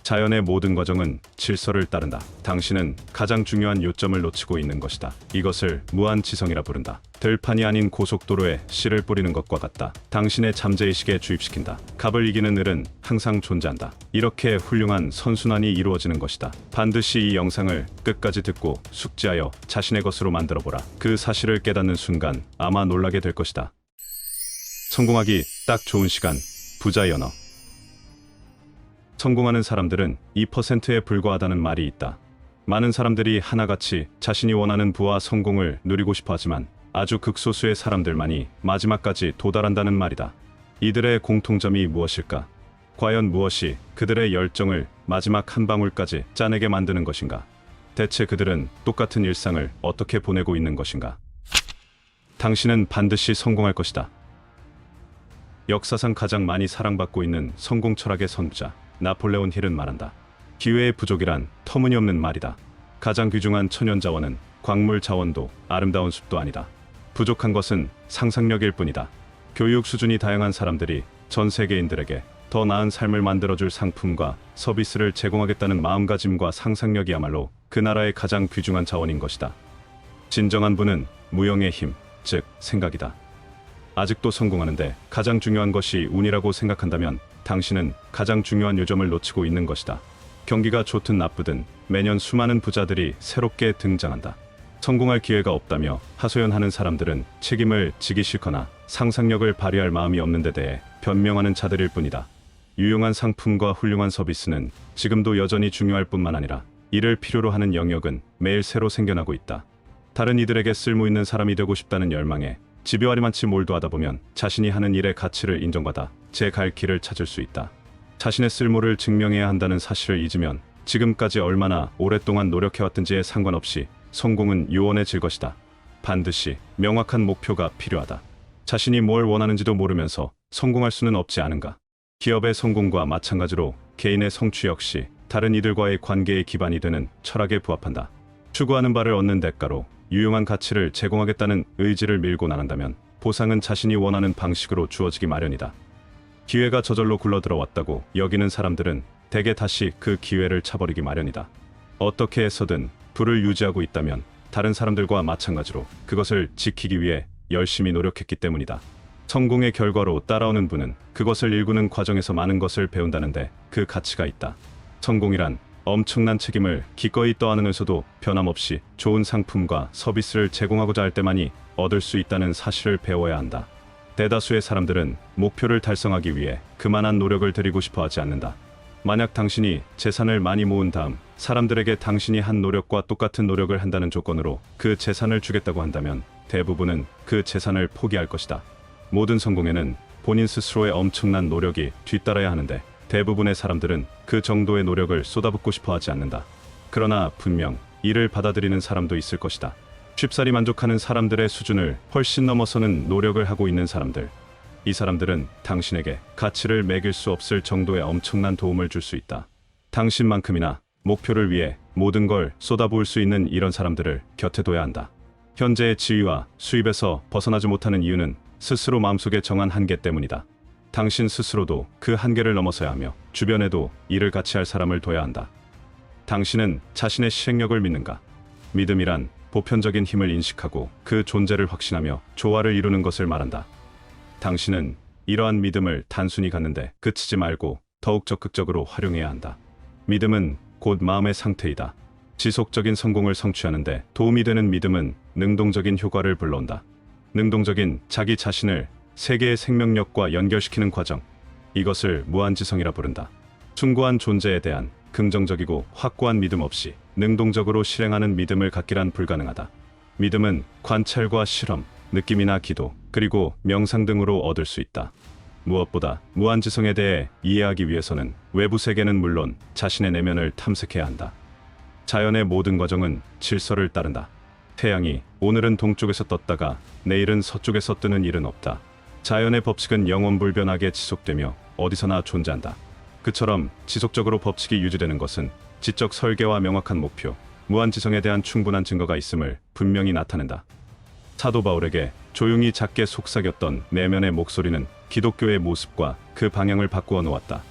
자연의 모든 과정은 질서를 따른다. 당신은 가장 중요한 요점을 놓치고 있는 것이다. 이것을 무한지성이라 부른다. 들판이 아닌 고속도로에 씨를 뿌리는 것과 같다. 당신의 잠재의식에 주입시킨다. 갑을 이기는 을은 항상 존재한다. 이렇게 훌륭한 선순환이 이루어지는 것이다. 반드시 이 영상을 끝까지 듣고 숙지하여 자신의 것으로 만들어보라. 그 사실을 깨닫는 순간 아마 놀라게 될 것이다. 성공하기 딱 좋은 시간, 부자의 언어. 성공하는 사람들은 2%에 불과하다는 말이 있다. 많은 사람들이 하나같이 자신이 원하는 부와 성공을 누리고 싶어 하지만 아주 극소수의 사람들만이 마지막까지 도달한다는 말이다. 이들의 공통점이 무엇일까? 과연 무엇이 그들의 열정을 마지막 한 방울까지 짜내게 만드는 것인가? 대체 그들은 똑같은 일상을 어떻게 보내고 있는 것인가? 당신은 반드시 성공할 것이다. 역사상 가장 많이 사랑받고 있는 성공 철학의 선구자 나폴레온 힐은 말한다. 기회의 부족이란 터무니없는 말이다. 가장 귀중한 천연자원은 광물 자원도 아름다운 숲도 아니다. 부족한 것은 상상력일 뿐이다. 교육 수준이 다양한 사람들이 전 세계인들에게 더 나은 삶을 만들어줄 상품과 서비스를 제공하겠다는 마음가짐과 상상력이야말로 그 나라의 가장 귀중한 자원인 것이다. 진정한 부는 무형의 힘, 즉 생각이다. 아직도 성공하는데 가장 중요한 것이 운이라고 생각한다면 당신은 가장 중요한 요점을 놓치고 있는 것이다. 경기가 좋든 나쁘든 매년 수많은 부자들이 새롭게 등장한다. 성공할 기회가 없다며 하소연하는 사람들은 책임을 지기 싫거나 상상력을 발휘할 마음이 없는 데 대해 변명하는 자들일 뿐이다. 유용한 상품과 훌륭한 서비스는 지금도 여전히 중요할 뿐만 아니라 이를 필요로 하는 영역은 매일 새로 생겨나고 있다. 다른 이들에게 쓸모있는 사람이 되고 싶다는 열망에 집요하리만치 몰두하다 보면 자신이 하는 일의 가치를 인정받아 제 갈 길을 찾을 수 있다. 자신의 쓸모를 증명해야 한다는 사실을 잊으면 지금까지 얼마나 오랫동안 노력해왔든지에 상관없이 성공은 요원해질 것이다. 반드시 명확한 목표가 필요하다. 자신이 뭘 원하는지도 모르면서 성공할 수는 없지 않은가? 기업의 성공과 마찬가지로 개인의 성취 역시 다른 이들과의 관계의 기반이 되는 철학에 부합한다. 추구하는 바를 얻는 대가로 유용한 가치를 제공하겠다는 의지를 밀고 나간다면 보상은 자신이 원하는 방식으로 주어지기 마련이다. 기회가 저절로 굴러들어왔다고 여기는 사람들은 대개 다시 그 기회를 차버리기 마련이다. 어떻게 해서든 부를 유지하고 있다면 다른 사람들과 마찬가지로 그것을 지키기 위해 열심히 노력했기 때문이다. 성공의 결과로 따라오는 부는 그것을 일구는 과정에서 많은 것을 배운다는데 그 가치가 있다. 성공이란 엄청난 책임을 기꺼이 떠안으면서도 변함없이 좋은 상품과 서비스를 제공하고자 할 때만이 얻을 수 있다는 사실을 배워야 한다. 대다수의 사람들은 목표를 달성하기 위해 그만한 노력을 들이고 싶어 하지 않는다. 만약 당신이 재산을 많이 모은 다음 사람들에게 당신이 한 노력과 똑같은 노력을 한다는 조건으로 그 재산을 주겠다고 한다면 대부분은 그 재산을 포기할 것이다. 모든 성공에는 본인 스스로의 엄청난 노력이 뒤따라야 하는데 대부분의 사람들은 그 정도의 노력을 쏟아붓고 싶어 하지 않는다. 그러나 분명 이를 받아들이는 사람도 있을 것이다. 쉽사리 만족하는 사람들의 수준을 훨씬 넘어서는 노력을 하고 있는 사람들. 이 사람들은 당신에게 가치를 매길 수 없을 정도의 엄청난 도움을 줄 수 있다. 당신만큼이나 목표를 위해 모든 걸 쏟아부을 수 있는 이런 사람들을 곁에 둬야 한다. 현재의 지위와 수입에서 벗어나지 못하는 이유는 스스로 마음속에 정한 한계 때문이다. 당신 스스로도 그 한계를 넘어서야 하며 주변에도 이를 같이 할 사람을 둬야 한다. 당신은 자신의 시행력을 믿는가? 믿음이란 보편적인 힘을 인식하고 그 존재를 확신하며 조화를 이루는 것을 말한다. 당신은 이러한 믿음을 단순히 갖는데 그치지 말고 더욱 적극적으로 활용해야 한다. 믿음은 곧 마음의 상태이다. 지속적인 성공을 성취하는데 도움이 되는 믿음은 능동적인 효과를 불러온다. 능동적인 자기 자신을 세계의 생명력과 연결시키는 과정, 이것을 무한지성이라 부른다. 숭고한 존재에 대한 긍정적이고 확고한 믿음 없이 능동적으로 실행하는 믿음을 갖기란 불가능하다. 믿음은 관찰과 실험, 느낌이나 기도, 그리고 명상 등으로 얻을 수 있다. 무엇보다 무한지성에 대해 이해하기 위해서는 외부 세계는 물론 자신의 내면을 탐색해야 한다. 자연의 모든 과정은 질서를 따른다. 태양이 오늘은 동쪽에서 떴다가 내일은 서쪽에서 뜨는 일은 없다. 자연의 법칙은 영원불변하게 지속되며 어디서나 존재한다. 그처럼 지속적으로 법칙이 유지되는 것은 지적 설계와 명확한 목표, 무한지성에 대한 충분한 증거가 있음을 분명히 나타낸다. 사도 바울에게 조용히 작게 속삭였던 내면의 목소리는 기독교의 모습과 그 방향을 바꾸어 놓았다.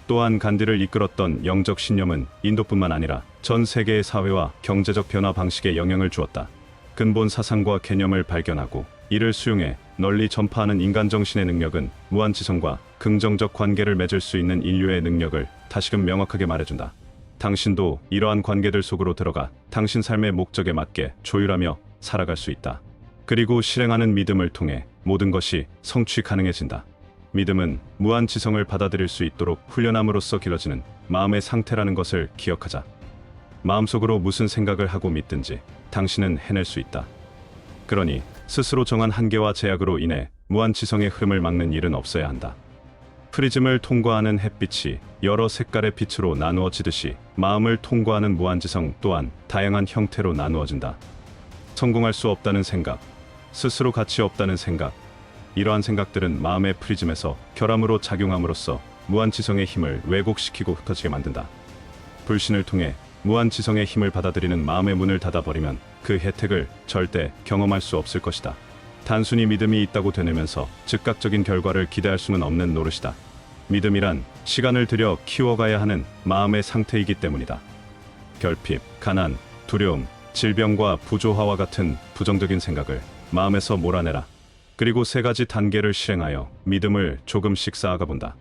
또한 간디를 이끌었던 영적 신념은 인도뿐만 아니라 전 세계의 사회와 경제적 변화 방식에 영향을 주었다. 근본 사상과 개념을 발견하고 이를 수용해 널리 전파하는 인간 정신의 능력은 무한지성과 긍정적 관계를 맺을 수 있는 인류의 능력을 다시금 명확하게 말해준다. 당신도 이러한 관계들 속으로 들어가 당신 삶의 목적에 맞게 조율하며 살아갈 수 있다. 그리고 실행하는 믿음을 통해 모든 것이 성취 가능해진다. 믿음은 무한지성을 받아들일 수 있도록 훈련함으로써 길러지는 마음의 상태라는 것을 기억하자. 마음속으로 무슨 생각을 하고 믿든지 당신은 해낼 수 있다. 그러니 스스로 정한 한계와 제약으로 인해 무한지성의 흐름을 막는 일은 없어야 한다. 프리즘을 통과하는 햇빛이 여러 색깔의 빛으로 나누어지듯이 마음을 통과하는 무한지성 또한 다양한 형태로 나누어진다. 성공할 수 없다는 생각, 스스로 가치 없다는 생각, 이러한 생각들은 마음의 프리즘에서 결함으로 작용함으로써 무한지성의 힘을 왜곡시키고 흩어지게 만든다. 불신을 통해 무한지성의 힘을 받아들이는 마음의 문을 닫아버리면 그 혜택을 절대 경험할 수 없을 것이다. 단순히 믿음이 있다고 되뇌면서 즉각적인 결과를 기대할 수는 없는 노릇이다. 믿음이란 시간을 들여 키워가야 하는 마음의 상태이기 때문이다. 결핍, 가난, 두려움, 질병과 부조화와 같은 부정적인 생각을 마음에서 몰아내라. 그리고 3가지 단계를 실행하여 믿음을 조금씩 쌓아가 본다.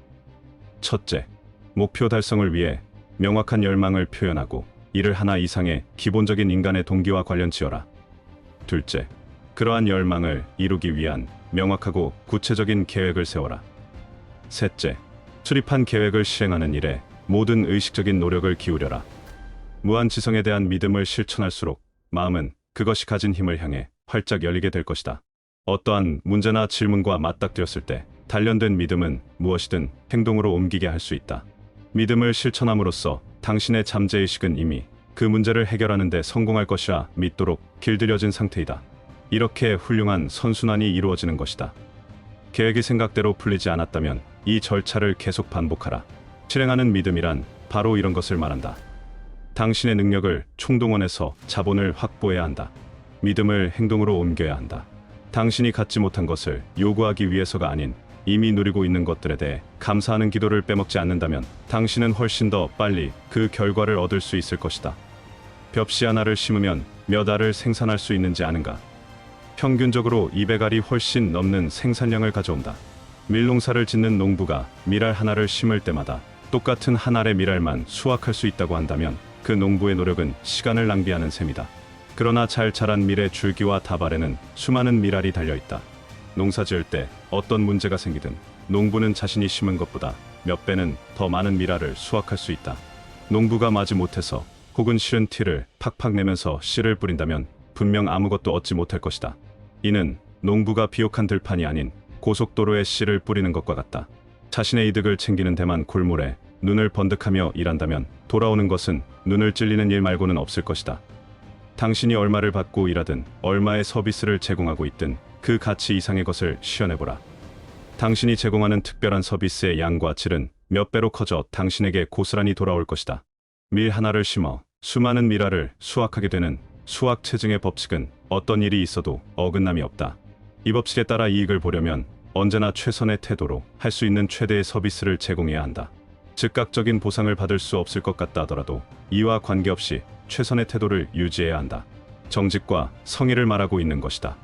첫째, 목표 달성을 위해 명확한 열망을 표현하고 이를 하나 이상의 기본적인 인간의 동기와 관련 지어라. 둘째, 그러한 열망을 이루기 위한 명확하고 구체적인 계획을 세워라. 셋째, 수립한 계획을 실행하는 일에 모든 의식적인 노력을 기울여라. 무한지성에 대한 믿음을 실천할수록 마음은 그것이 가진 힘을 향해 활짝 열리게 될 것이다. 어떠한 문제나 질문과 맞닥뜨렸을 때 단련된 믿음은 무엇이든 행동으로 옮기게 할 수 있다. 믿음을 실천함으로써 당신의 잠재의식은 이미 그 문제를 해결하는 데 성공할 것이라 믿도록 길들여진 상태이다. 이렇게 훌륭한 선순환이 이루어지는 것이다. 계획이 생각대로 풀리지 않았다면 이 절차를 계속 반복하라. 실행하는 믿음이란 바로 이런 것을 말한다. 당신의 능력을 총동원해서 자본을 확보해야 한다. 믿음을 행동으로 옮겨야 한다. 당신이 갖지 못한 것을 요구하기 위해서가 아닌 이미 누리고 있는 것들에 대해 감사하는 기도를 빼먹지 않는다면 당신은 훨씬 더 빨리 그 결과를 얻을 수 있을 것이다. 벽시 하나를 심으면 몇 알을 생산할 수 있는지 아는가? 평균적으로 200알이 훨씬 넘는 생산량을 가져온다. 밀농사를 짓는 농부가 밀알 하나를 심을 때마다 똑같은 한 알의 밀알만 수확할 수 있다고 한다면 그 농부의 노력은 시간을 낭비하는 셈이다. 그러나 잘 자란 밀의 줄기와 다발에는 수많은 밀알이 달려있다. 농사 지을 때 어떤 문제가 생기든 농부는 자신이 심은 것보다 몇 배는 더 많은 밀알을 수확할 수 있다. 농부가 마지 못해서 혹은 싫은 티를 팍팍 내면서 씨를 뿌린다면 분명 아무것도 얻지 못할 것이다. 이는 농부가 비옥한 들판이 아닌 고속도로에 씨를 뿌리는 것과 같다. 자신의 이득을 챙기는 데만 골몰해 눈을 번득하며 일한다면 돌아오는 것은 눈을 찔리는 일 말고는 없을 것이다. 당신이 얼마를 받고 일하든 얼마의 서비스를 제공하고 있든 그 가치 이상의 것을 시연해보라. 당신이 제공하는 특별한 서비스의 양과 질은 몇 배로 커져 당신에게 고스란히 돌아올 것이다. 밀 하나를 심어 수많은 밀알을 수확하게 되는 수확체증의 법칙은 어떤 일이 있어도 어긋남이 없다. 이 법칙에 따라 이익을 보려면 언제나 최선의 태도로 할 수 있는 최대의 서비스를 제공해야 한다. 즉각적인 보상을 받을 수 없을 것 같다 하더라도 이와 관계없이 최선의 태도를 유지해야 한다. 정직과 성의를 말하고 있는 것이다.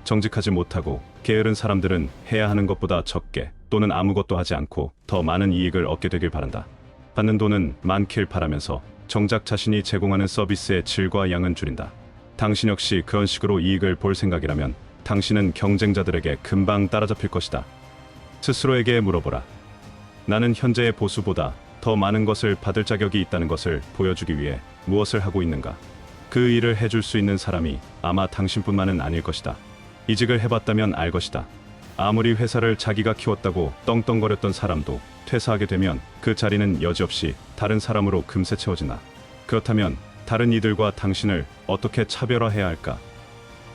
정직하지 못하고 게으른 사람들은 해야 하는 것보다 적게 또는 아무것도 하지 않고 더 많은 이익을 얻게 되길 바란다. 받는 돈은 많길 바라면서 정작 자신이 제공하는 서비스의 질과 양은 줄인다. 당신 역시 그런 식으로 이익을 볼 생각이라면 당신은 경쟁자들에게 금방 따라잡힐 것이다. 스스로에게 물어보라. 나는 현재의 보수보다 더 많은 것을 받을 자격이 있다는 것을 보여주기 위해 무엇을 하고 있는가? 그 일을 해줄 수 있는 사람이 아마 당신뿐만은 아닐 것이다. 이직을 해봤다면 알 것이다. 아무리 회사를 자기가 키웠다고 떵떵거렸던 사람도 퇴사하게 되면 그 자리는 여지없이 다른 사람으로 금세 채워진다. 그렇다면 다른 이들과 당신을 어떻게 차별화해야 할까?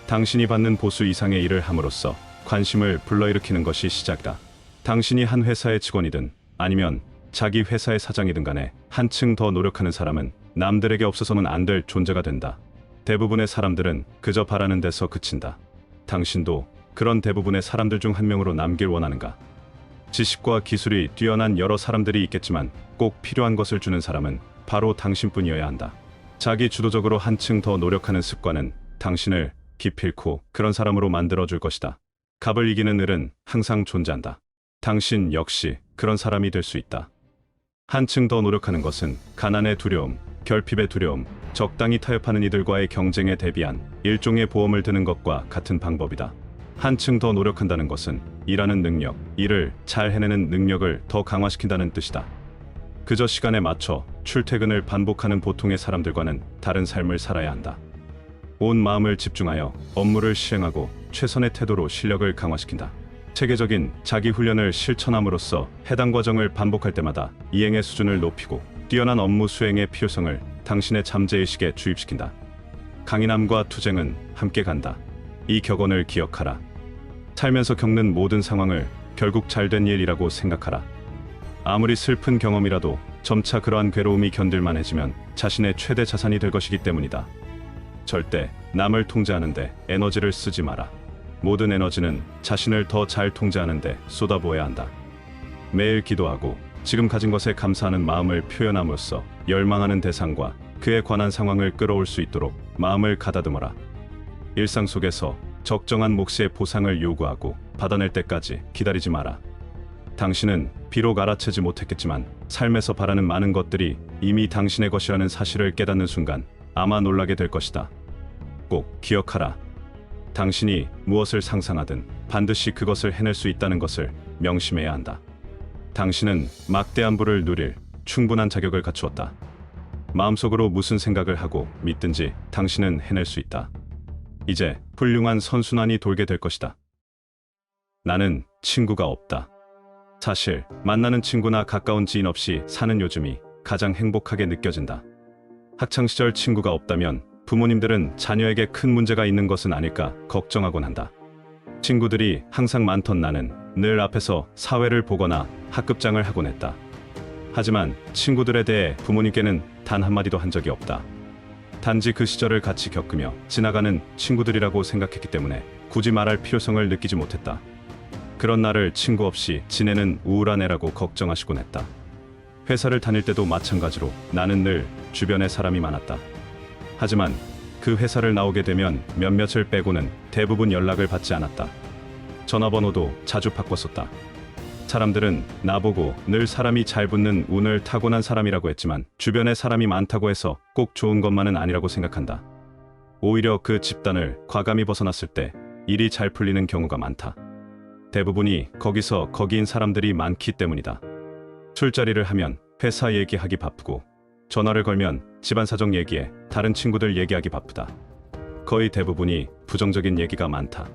당신이 받는 보수 이상의 일을 함으로써 관심을 불러일으키는 것이 시작이다. 당신이 한 회사의 직원이든 아니면 자기 회사의 사장이든 간에 한층 더 노력하는 사람은 남들에게 없어서는 안 될 존재가 된다. 대부분의 사람들은 그저 바라는 데서 그친다. 당신도 그런 대부분의 사람들 중 한 명으로 남길 원하는가? 지식과 기술이 뛰어난 여러 사람들이 있겠지만 꼭 필요한 것을 주는 사람은 바로 당신뿐이어야 한다. 자기 주도적으로 한층 더 노력하는 습관은 당신을 기필코 그런 사람으로 만들어줄 것이다. 갑을 이기는 을은 항상 존재한다. 당신 역시 그런 사람이 될 수 있다. 한층 더 노력하는 것은 가난의 두려움, 결핍의 두려움, 적당히 타협하는 이들과의 경쟁에 대비한 일종의 보험을 드는 것과 같은 방법이다. 한층 더 노력한다는 것은 일하는 능력, 일을 잘 해내는 능력을 더 강화시킨다는 뜻이다. 그저 시간에 맞춰 출퇴근을 반복하는 보통의 사람들과는 다른 삶을 살아야 한다. 온 마음을 집중하여 업무를 시행하고 최선의 태도로 실력을 강화시킨다. 체계적인 자기 훈련을 실천함으로써 해당 과정을 반복할 때마다 이행의 수준을 높이고 뛰어난 업무 수행의 필요성을 당신의 잠재의식에 주입시킨다. 강인함과 투쟁은 함께 간다. 이 격언을 기억하라. 살면서 겪는 모든 상황을 결국 잘된 일이라고 생각하라. 아무리 슬픈 경험이라도 점차 그러한 괴로움이 견딜만해지면 자신의 최대 자산이 될 것이기 때문이다. 절대 남을 통제하는 데 에너지를 쓰지 마라. 모든 에너지는 자신을 더 잘 통제하는 데 쏟아부어야 한다. 매일 기도하고 지금 가진 것에 감사하는 마음을 표현함으로써 열망하는 대상과 그에 관한 상황을 끌어올 수 있도록 마음을 가다듬어라. 일상 속에서 적정한 몫의 보상을 요구하고 받아낼 때까지 기다리지 마라. 당신은 비록 알아채지 못했겠지만 삶에서 바라는 많은 것들이 이미 당신의 것이라는 사실을 깨닫는 순간 아마 놀라게 될 것이다. 꼭 기억하라. 당신이 무엇을 상상하든 반드시 그것을 해낼 수 있다는 것을 명심해야 한다. 당신은 막대한 부를 누릴 충분한 자격을 갖추었다. 마음속으로 무슨 생각을 하고 믿든지 당신은 해낼 수 있다. 이제 훌륭한 선순환이 돌게 될 것이다. 나는 친구가 없다. 사실 만나는 친구나 가까운 지인 없이 사는 요즘이 가장 행복하게 느껴진다. 학창시절 친구가 없다면 부모님들은 자녀에게 큰 문제가 있는 것은 아닐까 걱정하곤 한다. 친구들이 항상 많던 나는 늘 앞에서 사회를 보거나 학급장을 하곤 했다. 하지만 친구들에 대해 부모님께는 단 한마디도 한 적이 없다. 단지 그 시절을 같이 겪으며 지나가는 친구들이라고 생각했기 때문에 굳이 말할 필요성을 느끼지 못했다. 그런 나를 친구 없이 지내는 우울한 애라고 걱정하시곤 했다. 회사를 다닐 때도 마찬가지로 나는 늘 주변에 사람이 많았다. 하지만 그 회사를 나오게 되면 몇몇을 빼고는 대부분 연락을 받지 않았다. 전화번호도 자주 바꿨었다. 사람들은 나보고 늘 사람이 잘 붙는 운을 타고난 사람이라고 했지만 주변에 사람이 많다고 해서 꼭 좋은 것만은 아니라고 생각한다. 오히려 그 집단을 과감히 벗어났을 때 일이 잘 풀리는 경우가 많다. 대부분이 거기서 거기인 사람들이 많기 때문이다. 술자리를 하면 회사 얘기하기 바쁘고 전화를 걸면 집안 사정 얘기에 다른 친구들 얘기하기 바쁘다. 거의 대부분이 부정적인 얘기가 많다.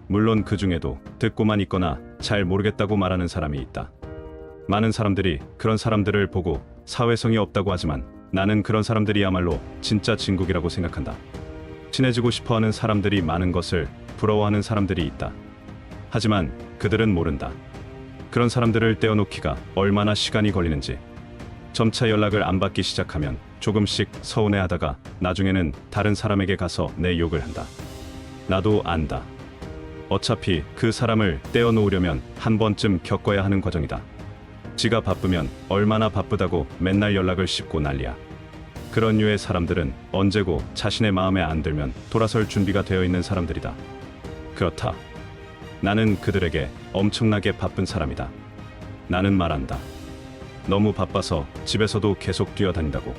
물론 그 중에도 듣고만 있거나 잘 모르겠다고 말하는 사람이 있다. 많은 사람들이 그런 사람들을 보고 사회성이 없다고 하지만 나는 그런 사람들이야말로 진짜 진국이라고 생각한다. 친해지고 싶어하는 사람들이 많은 것을 부러워하는 사람들이 있다. 하지만 그들은 모른다. 그런 사람들을 떼어놓기가 얼마나 시간이 걸리는지. 점차 연락을 안 받기 시작하면 조금씩 서운해하다가 나중에는 다른 사람에게 가서 내 욕을 한다. 나도 안다. 어차피 그 사람을 떼어놓으려면 한 번쯤 겪어야 하는 과정이다. 지가 바쁘면 얼마나 바쁘다고 맨날 연락을 씹고 난리야. 그런 류의 사람들은 언제고 자신의 마음에 안 들면 돌아설 준비가 되어 있는 사람들이다. 그렇다. 나는 그들에게 엄청나게 바쁜 사람이다. 나는 말한다. 너무 바빠서 집에서도 계속 뛰어다닌다고.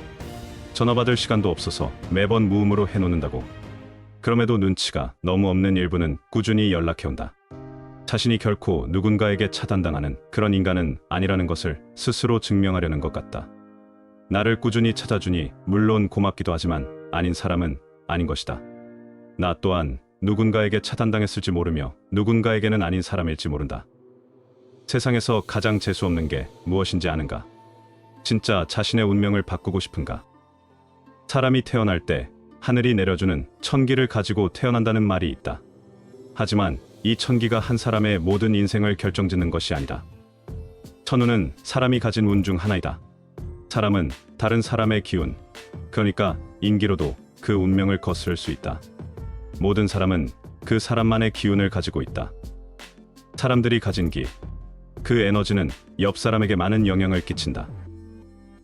전화 받을 시간도 없어서 매번 무음으로 해놓는다고. 그럼에도 눈치가 너무 없는 일부는 꾸준히 연락해온다. 자신이 결코 누군가에게 차단당하는 그런 인간은 아니라는 것을 스스로 증명하려는 것 같다. 나를 꾸준히 찾아주니 물론 고맙기도 하지만 아닌 사람은 아닌 것이다. 나 또한 누군가에게 차단당했을지 모르며 누군가에게는 아닌 사람일지 모른다. 세상에서 가장 재수없는 게 무엇인지 아는가? 진짜 자신의 운명을 바꾸고 싶은가? 사람이 태어날 때 하늘이 내려주는 천기를 가지고 태어난다는 말이 있다. 하지만 이 천기가 한 사람의 모든 인생을 결정짓는 것이 아니다. 천운은 사람이 가진 운 중 하나이다. 사람은 다른 사람의 기운, 그러니까 인기로도 그 운명을 거스를 수 있다. 모든 사람은 그 사람만의 기운을 가지고 있다. 사람들이 가진 기, 그 에너지는 옆 사람에게 많은 영향을 끼친다.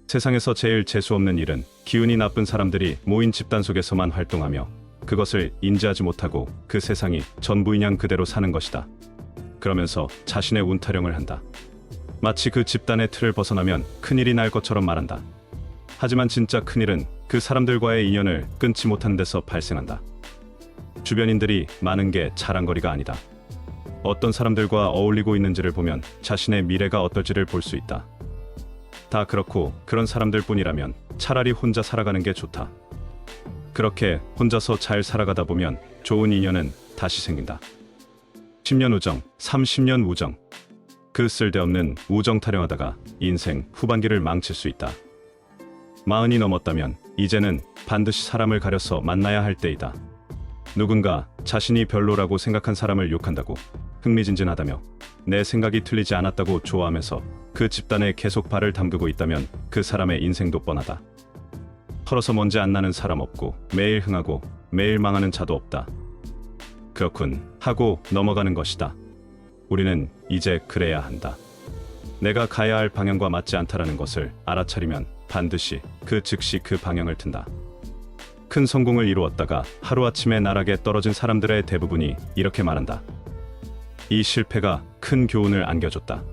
세상에서 제일 재수없는 일은 기운이 나쁜 사람들이 모인 집단 속에서만 활동하며 그것을 인지하지 못하고 그 세상이 전부인 양 그대로 사는 것이다. 그러면서 자신의 운타령을 한다. 마치 그 집단의 틀을 벗어나면 큰일이 날 것처럼 말한다. 하지만 진짜 큰일은 그 사람들과의 인연을 끊지 못하는 데서 발생한다. 주변인들이 많은 게 자랑거리가 아니다. 어떤 사람들과 어울리고 있는지를 보면 자신의 미래가 어떨지를 볼 수 있다. 다 그렇고 그런 사람들 뿐이라면 차라리 혼자 살아가는 게 좋다. 그렇게 혼자서 잘 살아가다 보면 좋은 인연은 다시 생긴다. 10년 우정, 30년 우정. 그 쓸데없는 우정 타령하다가 인생 후반기를 망칠 수 있다. 40이 넘었다면 이제는 반드시 사람을 가려서 만나야 할 때이다. 누군가 자신이 별로라고 생각한 사람을 욕한다고 흥미진진하다며 내 생각이 틀리지 않았다고 좋아하면서 그 집단에 계속 발을 담그고 있다면 그 사람의 인생도 뻔하다. 털어서 먼지 안 나는 사람 없고 매일 흥하고 매일 망하는 자도 없다. 그렇군 하고 넘어가는 것이다. 우리는 이제 그래야 한다. 내가 가야 할 방향과 맞지 않다라는 것을 알아차리면 반드시 그 즉시 그 방향을 튼다. 큰 성공을 이루었다가 하루아침에 나락에 떨어진 사람들의 대부분이 이렇게 말한다. 이 실패가 큰 교훈을 안겨줬다.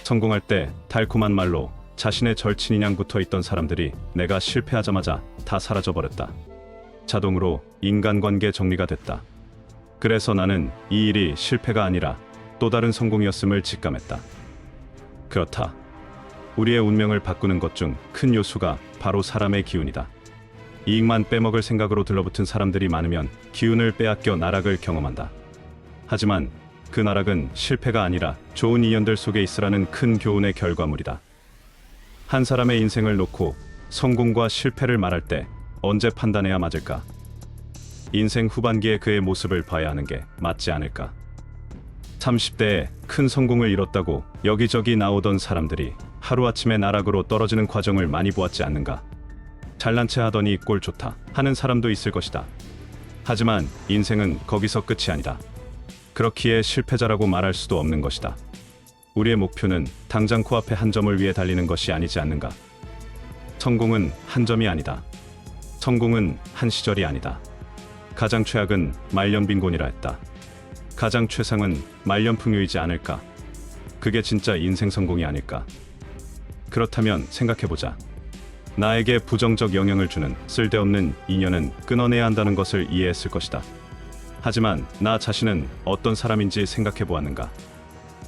성공할 때 달콤한 말로 자신의 절친인 양 붙어있던 사람들이 내가 실패하자마자 다 사라져버렸다. 자동으로 인간관계 정리가 됐다. 그래서 나는 이 일이 실패가 아니라 또 다른 성공이었음을 직감했다. 그렇다. 우리의 운명을 바꾸는 것 중 큰 요소가 바로 사람의 기운이다. 이익만 빼먹을 생각으로 들러붙은 사람들이 많으면 기운을 빼앗겨 나락을 경험한다. 하지만 그 나락은 실패가 아니라 좋은 인연들 속에 있으라는 큰 교훈의 결과물이다. 한 사람의 인생을 놓고 성공과 실패를 말할 때 언제 판단해야 맞을까? 인생 후반기에 그의 모습을 봐야 하는 게 맞지 않을까? 30대에 큰 성공을 이뤘다고 여기저기 나오던 사람들이 하루아침에 나락으로 떨어지는 과정을 많이 보았지 않는가? 잘난 체 하더니 꼴 좋다 하는 사람도 있을 것이다. 하지만 인생은 거기서 끝이 아니다. 그렇기에 실패자라고 말할 수도 없는 것이다. 우리의 목표는 당장 코앞의 한 점을 위해 달리는 것이 아니지 않는가? 성공은 한 점이 아니다. 성공은 한 시절이 아니다. 가장 최악은 말년빈곤이라 했다. 가장 최상은 말년풍요이지 않을까? 그게 진짜 인생 성공이 아닐까? 그렇다면 생각해보자. 나에게 부정적 영향을 주는 쓸데없는 인연은 끊어내야 한다는 것을 이해했을 것이다. 하지만 나 자신은 어떤 사람인지 생각해보았는가?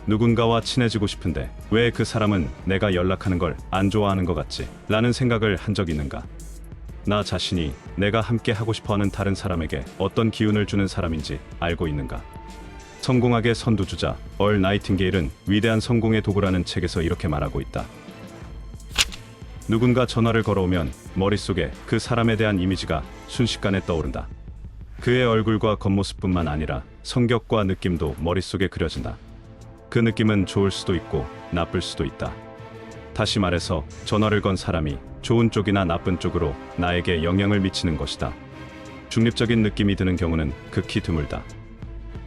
누군가와 친해지고 싶은데 왜 그 사람은 내가 연락하는 걸 안 좋아하는 것 같지? 라는 생각을 한 적 있는가? 나 자신이 내가 함께 하고 싶어하는 다른 사람에게 어떤 기운을 주는 사람인지 알고 있는가? 성공학의 선두주자 얼 나이팅게일은 위대한 성공의 도구라는 책에서 이렇게 말하고 있다. 누군가 전화를 걸어오면 머릿속에 그 사람에 대한 이미지가 순식간에 떠오른다. 그의 얼굴과 겉모습뿐만 아니라 성격과 느낌도 머릿속에 그려진다. 그 느낌은 좋을 수도 있고 나쁠 수도 있다. 다시 말해서 전화를 건 사람이 좋은 쪽이나 나쁜 쪽으로 나에게 영향을 미치는 것이다. 중립적인 느낌이 드는 경우는 극히 드물다.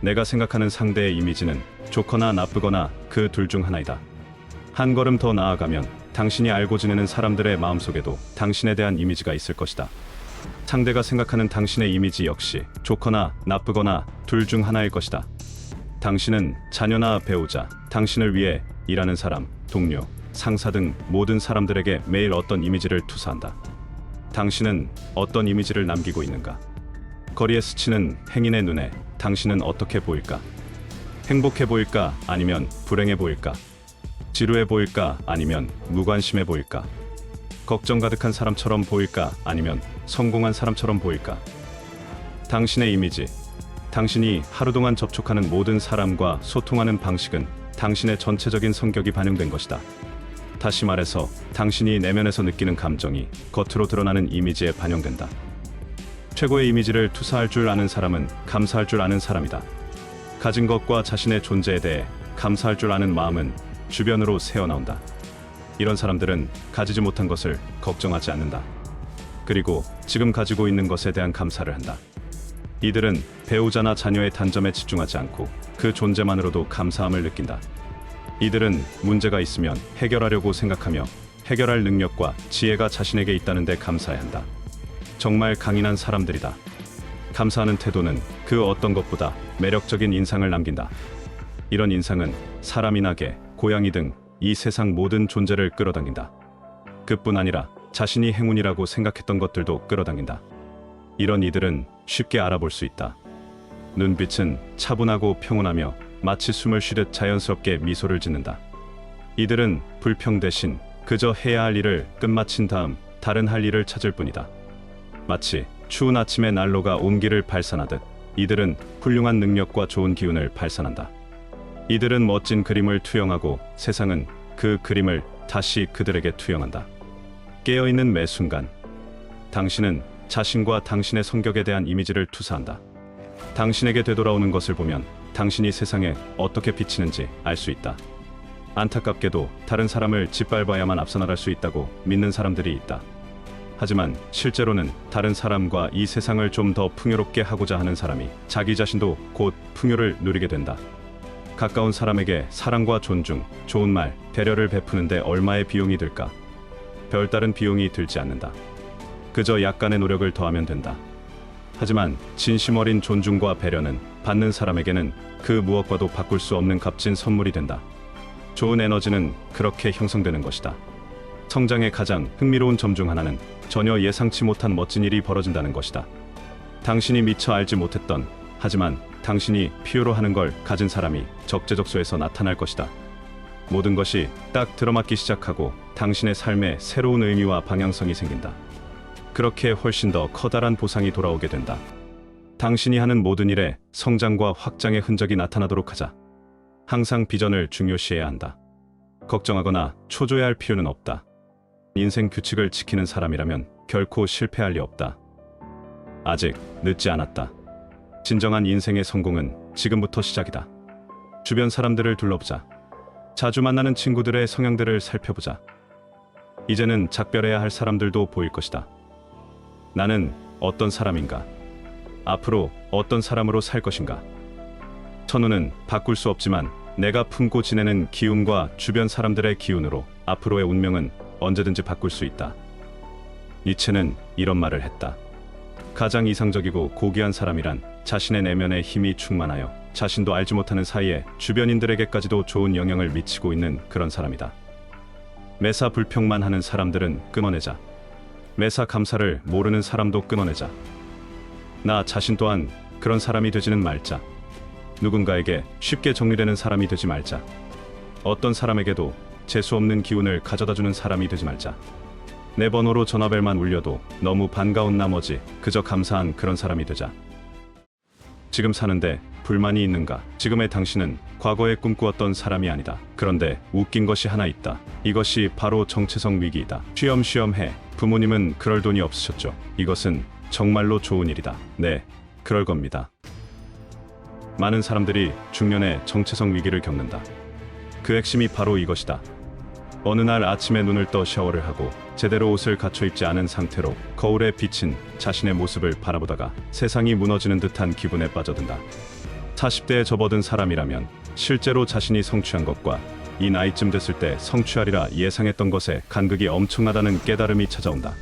내가 생각하는 상대의 이미지는 좋거나 나쁘거나 그 둘 중 하나이다. 한 걸음 더 나아가면 당신이 알고 지내는 사람들의 마음속에도 당신에 대한 이미지가 있을 것이다. 상대가 생각하는 당신의 이미지 역시 좋거나 나쁘거나 둘 중 하나일 것이다. 당신은 자녀나 배우자, 당신을 위해 일하는 사람, 동료, 상사 등 모든 사람들에게 매일 어떤 이미지를 투사한다. 당신은 어떤 이미지를 남기고 있는가? 거리에 스치는 행인의 눈에 당신은 어떻게 보일까? 행복해 보일까? 아니면 불행해 보일까? 지루해 보일까? 아니면 무관심해 보일까? 걱정 가득한 사람처럼 보일까? 아니면 성공한 사람처럼 보일까? 당신의 이미지, 당신이 하루 동안 접촉하는 모든 사람과 소통하는 방식은 당신의 전체적인 성격이 반영된 것이다. 다시 말해서 당신이 내면에서 느끼는 감정이 겉으로 드러나는 이미지에 반영된다. 최고의 이미지를 투사할 줄 아는 사람은 감사할 줄 아는 사람이다. 가진 것과 자신의 존재에 대해 감사할 줄 아는 마음은 주변으로 새어나온다. 이런 사람들은 가지지 못한 것을 걱정하지 않는다. 그리고 지금 가지고 있는 것에 대한 감사를 한다. 이들은 배우자나 자녀의 단점에 집중하지 않고 그 존재만으로도 감사함을 느낀다. 이들은 문제가 있으면 해결하려고 생각하며 해결할 능력과 지혜가 자신에게 있다는 데 감사해야 한다. 정말 강인한 사람들이다. 감사하는 태도는 그 어떤 것보다 매력적인 인상을 남긴다. 이런 인상은 사람이나 개, 고양이 등 이 세상 모든 존재를 끌어당긴다. 그뿐 아니라 자신이 행운이라고 생각했던 것들도 끌어당긴다. 이런 이들은 쉽게 알아볼 수 있다. 눈빛은 차분하고 평온하며 마치 숨을 쉬듯 자연스럽게 미소를 짓는다. 이들은 불평 대신 그저 해야 할 일을 끝마친 다음 다른 할 일을 찾을 뿐이다. 마치 추운 아침에 난로가 온기를 발산하듯 이들은 훌륭한 능력과 좋은 기운을 발산한다. 이들은 멋진 그림을 투영하고 세상은 그 그림을 다시 그들에게 투영한다. 깨어있는 매 순간 당신은 자신과 당신의 성격에 대한 이미지를 투사한다. 당신에게 되돌아오는 것을 보면 당신이 세상에 어떻게 비치는지 알 수 있다. 안타깝게도 다른 사람을 짓밟아야만 앞서 나갈 수 있다고 믿는 사람들이 있다. 하지만 실제로는 다른 사람과 이 세상을 좀 더 풍요롭게 하고자 하는 사람이 자기 자신도 곧 풍요를 누리게 된다. 가까운 사람에게 사랑과 존중, 좋은 말, 배려를 베푸는데 얼마의 비용이 들까? 별다른 비용이 들지 않는다. 그저 약간의 노력을 더하면 된다. 하지만 진심 어린 존중과 배려는 받는 사람에게는 그 무엇과도 바꿀 수 없는 값진 선물이 된다. 좋은 에너지는 그렇게 형성되는 것이다. 성장의 가장 흥미로운 점 중 하나는 전혀 예상치 못한 멋진 일이 벌어진다는 것이다. 당신이 미처 알지 못했던, 하지만 당신이 필요로 하는 걸 가진 사람이 적재적소에서 나타날 것이다. 모든 것이 딱 들어맞기 시작하고 당신의 삶에 새로운 의미와 방향성이 생긴다. 그렇게 훨씬 더 커다란 보상이 돌아오게 된다. 당신이 하는 모든 일에 성장과 확장의 흔적이 나타나도록 하자. 항상 비전을 중요시해야 한다. 걱정하거나 초조해할 필요는 없다. 인생 규칙을 지키는 사람이라면 결코 실패할 리 없다. 아직 늦지 않았다. 진정한 인생의 성공은 지금부터 시작이다. 주변 사람들을 둘러보자. 자주 만나는 친구들의 성향들을 살펴보자. 이제는 작별해야 할 사람들도 보일 것이다. 나는 어떤 사람인가? 앞으로 어떤 사람으로 살 것인가? 천우는 바꿀 수 없지만 내가 품고 지내는 기운과 주변 사람들의 기운으로 앞으로의 운명은 언제든지 바꿀 수 있다. 니체는 이런 말을 했다. 가장 이상적이고 고귀한 사람이란 자신의 내면에 힘이 충만하여 자신도 알지 못하는 사이에 주변인들에게까지도 좋은 영향을 미치고 있는 그런 사람이다. 매사 불평만 하는 사람들은 끊어내자. 매사 감사를 모르는 사람도 끊어내자. 나 자신 또한 그런 사람이 되지는 말자. 누군가에게 쉽게 정리되는 사람이 되지 말자. 어떤 사람에게도 재수없는 기운을 가져다주는 사람이 되지 말자. 내 번호로 전화벨만 울려도 너무 반가운 나머지 그저 감사한 그런 사람이 되자. 지금 사는데 불만이 있는가? 지금의 당신은 과거에 꿈꾸었던 사람이 아니다. 그런데 웃긴 것이 하나 있다. 이것이 바로 정체성 위기이다. 쉬엄쉬엄 해. 부모님은 그럴 돈이 없으셨죠. 이것은 정말로 좋은 일이다. 네, 그럴 겁니다. 많은 사람들이 중년에 정체성 위기를 겪는다. 그 핵심이 바로 이것이다. 어느 날 아침에 눈을 떠 샤워를 하고 제대로 옷을 갖춰 입지 않은 상태로 거울에 비친 자신의 모습을 바라보다가 세상이 무너지는 듯한 기분에 빠져든다. 40대에 접어든 사람이라면 실제로 자신이 성취한 것과 이 나이쯤 됐을 때 성취하리라 예상했던 것에 간극이 엄청나다는 깨달음이 찾아온다.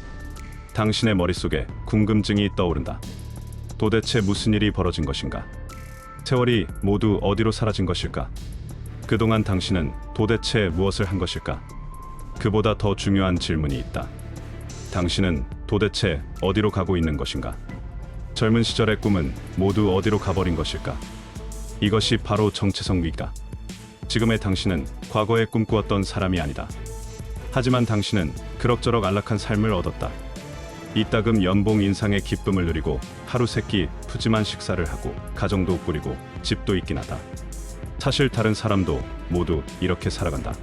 당신의 머릿속에 궁금증이 떠오른다. 도대체 무슨 일이 벌어진 것인가? 세월이 모두 어디로 사라진 것일까? 그동안 당신은 도대체 무엇을 한 것일까? 그보다 더 중요한 질문이 있다. 당신은 도대체 어디로 가고 있는 것인가? 젊은 시절의 꿈은 모두 어디로 가버린 것일까? 이것이 바로 정체성 위기다. 지금의 당신은 과거에 꿈꾸었던 사람이 아니다. 하지만 당신은 그럭저럭 안락한 삶을 얻었다. 이따금 연봉 인상의 기쁨을 누리고 하루 세끼 푸짐한 식사를 하고 가정도 꾸리고 집도 있긴 하다. 사실 다른 사람도 모두 이렇게 살아간다.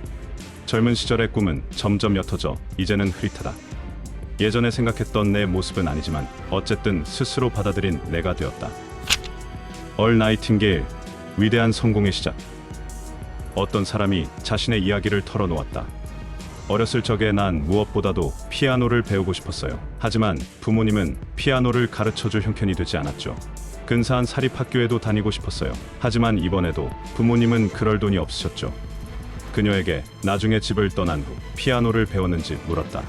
젊은 시절의 꿈은 점점 옅어져 이제는 흐릿하다. 예전에 생각했던 내 모습은 아니지만 어쨌든 스스로 받아들인 내가 되었다. 얼 나이팅게일, 위대한 성공의 시작. 어떤 사람이 자신의 이야기를 털어놓았다. 어렸을 적에 난 무엇보다도 피아노를 배우고 싶었어요. 하지만 부모님은 피아노를 가르쳐줄 형편이 되지 않았죠. 근사한 사립학교에도 다니고 싶었어요. 하지만 이번에도 부모님은 그럴 돈이 없으셨죠. 그녀에게 나중에 집을 떠난 후 피아노를 배웠는지 물었다.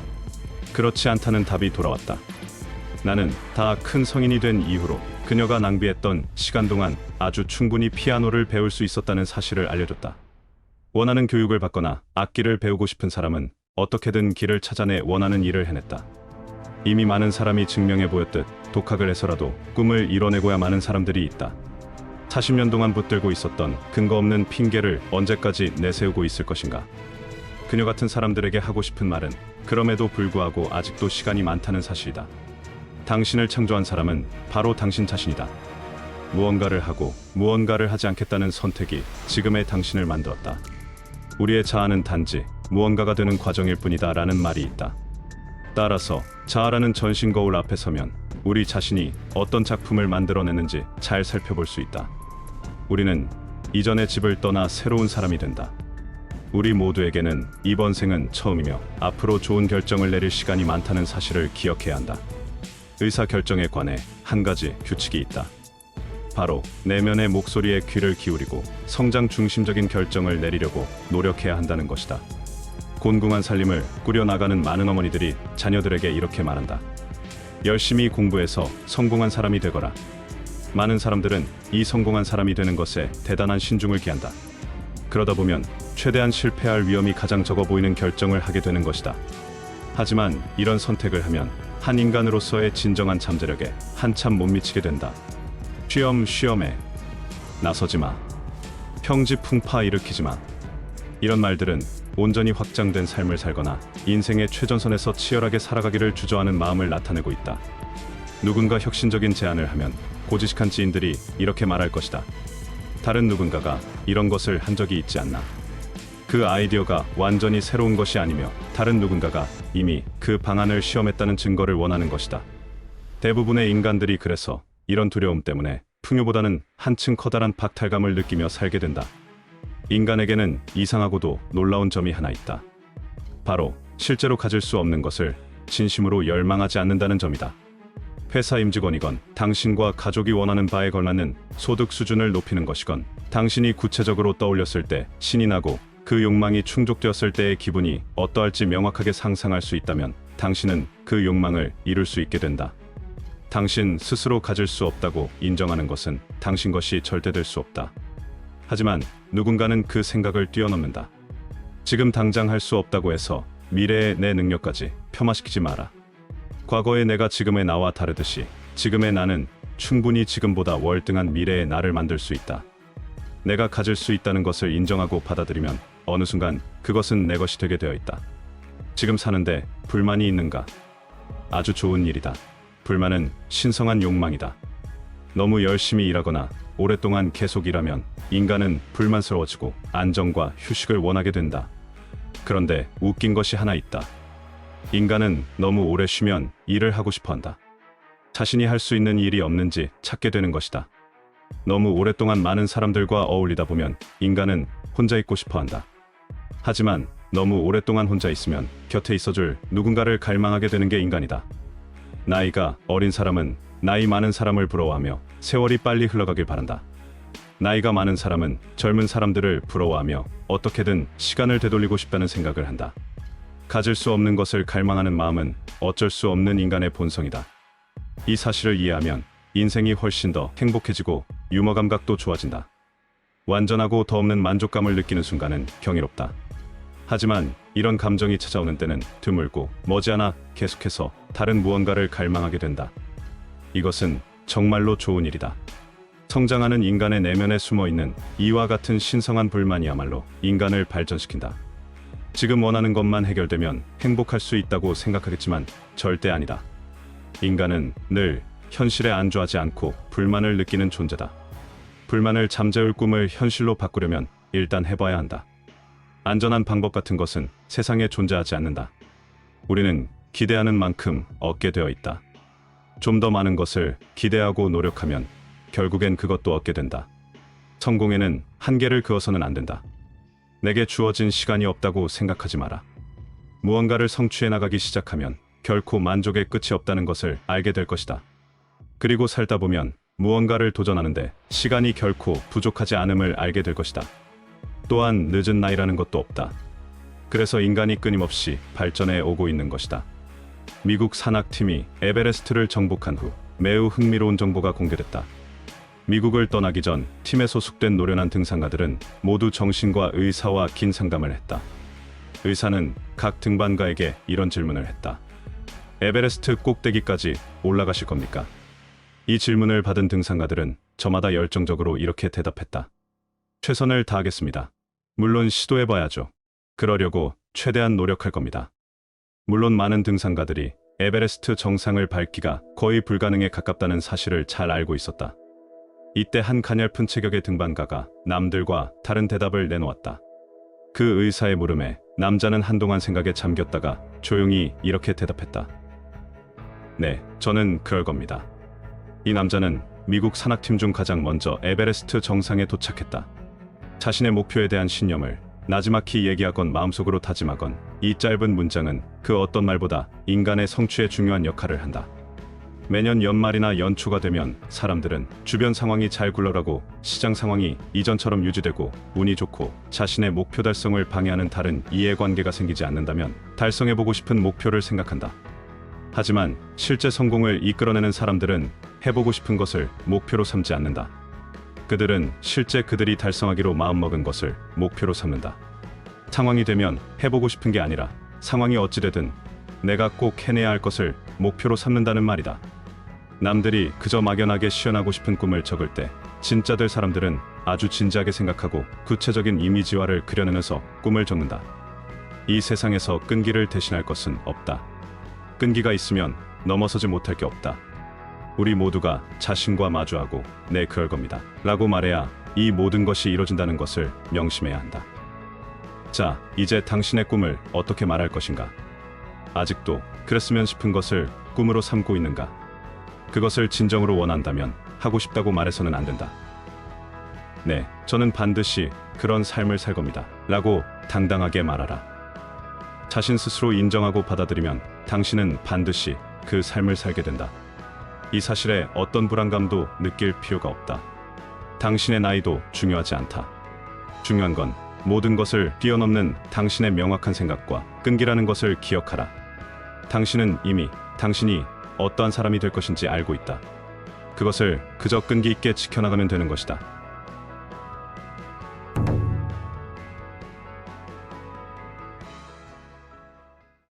그렇지 않다는 답이 돌아왔다. 나는 다 큰 성인이 된 이후로 그녀가 낭비했던 시간 동안 아주 충분히 피아노를 배울 수 있었다는 사실을 알려줬다. 원하는 교육을 받거나 악기를 배우고 싶은 사람은 어떻게든 길을 찾아내 원하는 일을 해냈다. 이미 많은 사람이 증명해 보였듯 독학을 해서라도 꿈을 이뤄내고야 마는 사람들이 있다. 40년 동안 붙들고 있었던 근거 없는 핑계를 언제까지 내세우고 있을 것인가? 그녀 같은 사람들에게 하고 싶은 말은 그럼에도 불구하고 아직도 시간이 많다는 사실이다. 당신을 창조한 사람은 바로 당신 자신이다. 무언가를 하고 무언가를 하지 않겠다는 선택이 지금의 당신을 만들었다. 우리의 자아는 단지 무언가가 되는 과정일 뿐이다 라는 말이 있다. 따라서 자아라는 전신 거울 앞에 서면 우리 자신이 어떤 작품을 만들어내는지 잘 살펴볼 수 있다. 우리는 이전의 집을 떠나 새로운 사람이 된다. 우리 모두에게는 이번 생은 처음이며 앞으로 좋은 결정을 내릴 시간이 많다는 사실을 기억해야 한다. 의사결정에 관해 한 가지 규칙이 있다. 바로 내면의 목소리에 귀를 기울이고 성장 중심적인 결정을 내리려고 노력해야 한다는 것이다. 곤궁한 살림을 꾸려나가는 많은 어머니들이 자녀들에게 이렇게 말한다. 열심히 공부해서 성공한 사람이 되거라. 많은 사람들은 이 성공한 사람이 되는 것에 대단한 신중을 기한다. 그러다 보면 최대한 실패할 위험이 가장 적어 보이는 결정을 하게 되는 것이다. 하지만 이런 선택을 하면 한 인간으로서의 진정한 잠재력에 한참 못 미치게 된다. 쉬엄쉬엄해. 나서지 마. 평지풍파 일으키지 마. 이런 말들은 온전히 확장된 삶을 살거나 인생의 최전선에서 치열하게 살아가기를 주저하는 마음을 나타내고 있다. 누군가 혁신적인 제안을 하면 고지식한 지인들이 이렇게 말할 것이다. 다른 누군가가 이런 것을 한 적이 있지 않나. 그 아이디어가 완전히 새로운 것이 아니며 다른 누군가가 이미 그 방안을 시험했다는 증거를 원하는 것이다. 대부분의 인간들이 그래서 이런 두려움 때문에 풍요보다는 한층 커다란 박탈감을 느끼며 살게 된다. 인간에게는 이상하고도 놀라운 점이 하나 있다. 바로 실제로 가질 수 없는 것을 진심으로 열망하지 않는다는 점이다. 회사 임직원이건 당신과 가족이 원하는 바에 걸맞는 소득 수준을 높이는 것이건 당신이 구체적으로 떠올렸을 때 신이 나고 그 욕망이 충족되었을 때의 기분이 어떠할지 명확하게 상상할 수 있다면 당신은 그 욕망을 이룰 수 있게 된다. 당신 스스로 가질 수 없다고 인정하는 것은 당신 것이 절대 될 수 없다. 하지만 누군가는 그 생각을 뛰어넘는다. 지금 당장 할 수 없다고 해서 미래의 내 능력까지 폄하시키지 마라. 과거의 내가 지금의 나와 다르듯이 지금의 나는 충분히 지금보다 월등한 미래의 나를 만들 수 있다. 내가 가질 수 있다는 것을 인정하고 받아들이면 어느 순간 그것은 내 것이 되게 되어 있다. 지금 사는데 불만이 있는가? 아주 좋은 일이다. 불만은 신성한 욕망이다. 너무 열심히 일하거나 오랫동안 계속 일하면 인간은 불만스러워지고 안정과 휴식을 원하게 된다. 그런데 웃긴 것이 하나 있다. 인간은 너무 오래 쉬면 일을 하고 싶어 한다. 자신이 할 수 있는 일이 없는지 찾게 되는 것이다. 너무 오랫동안 많은 사람들과 어울리다 보면 인간은 혼자 있고 싶어 한다. 하지만 너무 오랫동안 혼자 있으면 곁에 있어줄 누군가를 갈망하게 되는 게 인간이다. 나이가 어린 사람은 나이 많은 사람을 부러워하며 세월이 빨리 흘러가길 바란다. 나이가 많은 사람은 젊은 사람들을 부러워하며 어떻게든 시간을 되돌리고 싶다는 생각을 한다. 가질 수 없는 것을 갈망하는 마음은 어쩔 수 없는 인간의 본성이다. 이 사실을 이해하면 인생이 훨씬 더 행복해지고 유머 감각도 좋아진다. 완전하고 더 없는 만족감을 느끼는 순간은 경이롭다. 하지만 이런 감정이 찾아오는 때는 드물고 머지않아 계속해서 다른 무언가를 갈망하게 된다. 이것은 정말로 좋은 일이다. 성장하는 인간의 내면에 숨어있는 이와 같은 신성한 불만이야말로 인간을 발전시킨다. 지금 원하는 것만 해결되면 행복할 수 있다고 생각하겠지만 절대 아니다. 인간은 늘 현실에 안주하지 않고 불만을 느끼는 존재다. 불만을 잠재울 꿈을 현실로 바꾸려면 일단 해봐야 한다. 안전한 방법 같은 것은 세상에 존재하지 않는다. 우리는 기대하는 만큼 얻게 되어 있다. 좀 더 많은 것을 기대하고 노력하면 결국엔 그것도 얻게 된다. 성공에는 한계를 그어서는 안 된다. 내게 주어진 시간이 없다고 생각하지 마라. 무언가를 성취해 나가기 시작하면 결코 만족의 끝이 없다는 것을 알게 될 것이다. 그리고 살다 보면 무언가를 도전하는데 시간이 결코 부족하지 않음을 알게 될 것이다. 또한 늦은 나이라는 것도 없다. 그래서 인간이 끊임없이 발전해 오고 있는 것이다. 미국 산악팀이 에베레스트를 정복한 후 매우 흥미로운 정보가 공개됐다. 미국을 떠나기 전 팀에 소속된 노련한 등산가들은 모두 정신과 의사와 긴 상담을 했다. 의사는 각 등반가에게 이런 질문을 했다. 에베레스트 꼭대기까지 올라가실 겁니까? 이 질문을 받은 등산가들은 저마다 열정적으로 이렇게 대답했다. 최선을 다하겠습니다. 물론 시도해봐야죠. 그러려고 최대한 노력할 겁니다. 물론 많은 등산가들이 에베레스트 정상을 밟기가 거의 불가능에 가깝다는 사실을 잘 알고 있었다. 이때 한 가냘픈 체격의 등반가가 남들과 다른 대답을 내놓았다. 그 의사의 물음에 남자는 한동안 생각에 잠겼다가 조용히 이렇게 대답했다. 네, 저는 그럴 겁니다. 이 남자는 미국 산악팀 중 가장 먼저 에베레스트 정상에 도착했다. 자신의 목표에 대한 신념을 나지막히 얘기하건 마음속으로 다짐하건 이 짧은 문장은 그 어떤 말보다 인간의 성취에 중요한 역할을 한다. 매년 연말이나 연초가 되면 사람들은 주변 상황이 잘 굴러가고 시장 상황이 이전처럼 유지되고 운이 좋고 자신의 목표 달성을 방해하는 다른 이해관계가 생기지 않는다면 달성해보고 싶은 목표를 생각한다. 하지만 실제 성공을 이끌어내는 사람들은 해보고 싶은 것을 목표로 삼지 않는다. 그들은 실제 그들이 달성하기로 마음먹은 것을 목표로 삼는다. 상황이 되면 해보고 싶은 게 아니라 상황이 어찌되든 내가 꼭 해내야 할 것을 목표로 삼는다는 말이다. 남들이 그저 막연하게 실현하고 싶은 꿈을 적을 때 진짜들 사람들은 아주 진지하게 생각하고 구체적인 이미지화를 그려내면서 꿈을 적는다. 이 세상에서 끈기를 대신할 것은 없다. 끈기가 있으면 넘어서지 못할 게 없다. 우리 모두가 자신과 마주하고 네, 그럴 겁니다 라고 말해야 이 모든 것이 이루어진다는 것을 명심해야 한다. 자, 이제 당신의 꿈을 어떻게 말할 것인가? 아직도 그랬으면 싶은 것을 꿈으로 삼고 있는가? 그것을 진정으로 원한다면 하고 싶다고 말해서는 안 된다. 네, 저는 반드시 그런 삶을 살 겁니다 라고 당당하게 말하라. 자신 스스로 인정하고 받아들이면 당신은 반드시 그 삶을 살게 된다. 이 사실에 어떤 불안감도 느낄 필요가 없다. 당신의 나이도 중요하지 않다. 중요한 건 모든 것을 뛰어넘는 당신의 명확한 생각과 끈기라는 것을 기억하라. 당신은 이미 당신이 어떠한 사람이 될 것인지 알고 있다. 그것을 그저 끈기 있게 지켜나가면 되는 것이다.